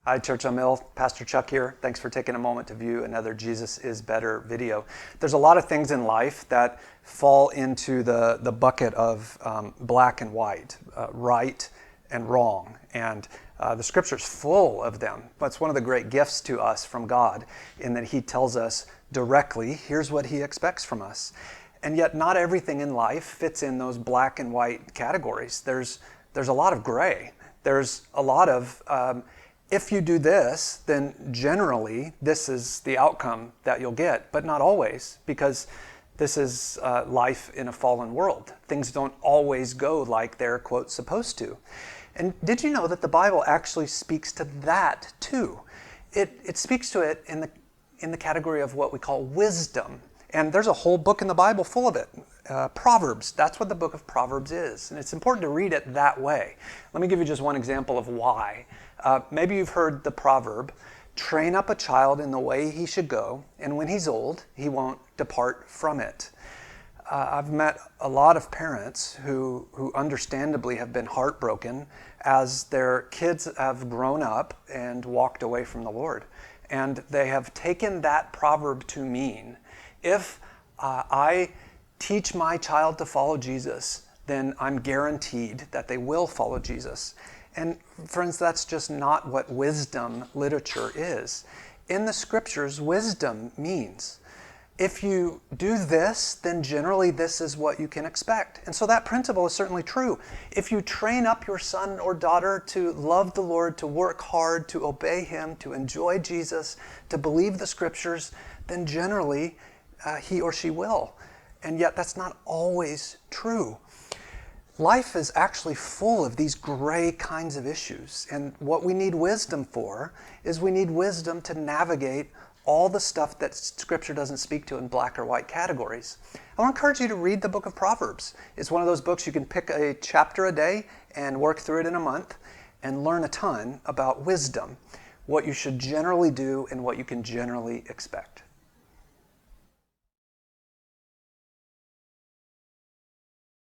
Hi, Church on Mill. Pastor Chuck here. Thanks for taking a moment to view another Jesus is Better video. There's a lot of things in life that fall into the bucket of black and white, right and wrong. And the Scripture's full of them. That's one of the great gifts to us from God, in that He tells us directly, here's what He expects from us. And yet not everything in life fits in those black and white categories. There's a lot of gray. There's a lot of if you do this, then generally this is the outcome that you'll get, but not always, because this is life in a fallen world. Things don't always go like they're, quote, supposed to. And did you know that the Bible actually speaks to that too? It speaks to it in the category of what we call wisdom. And there's a whole book in the Bible full of it. Proverbs, that's what the book of Proverbs is. And it's important to read it that way. Let me give you just one example of why. Maybe you've heard the proverb, train up a child in the way he should go, and when he's old, he won't depart from it. I've met a lot of parents who understandably have been heartbroken as their kids have grown up and walked away from the Lord. And they have taken that proverb to mean, if I teach my child to follow Jesus, then I'm guaranteed that they will follow Jesus. And friends, that's just not what wisdom literature is. In the Scriptures, wisdom means if you do this, then generally this is what you can expect. And so that principle is certainly true. If you train up your son or daughter to love the Lord, to work hard, to obey Him, to enjoy Jesus, to believe the Scriptures, then generally he or she will. And yet that's not always true. Life is actually full of these gray kinds of issues. And what we need wisdom for is we need wisdom to navigate all the stuff that Scripture doesn't speak to in black or white categories. I want to encourage you to read the book of Proverbs. It's one of those books you can pick a chapter a day and work through it in a month and learn a ton about wisdom, what you should generally do and what you can generally expect.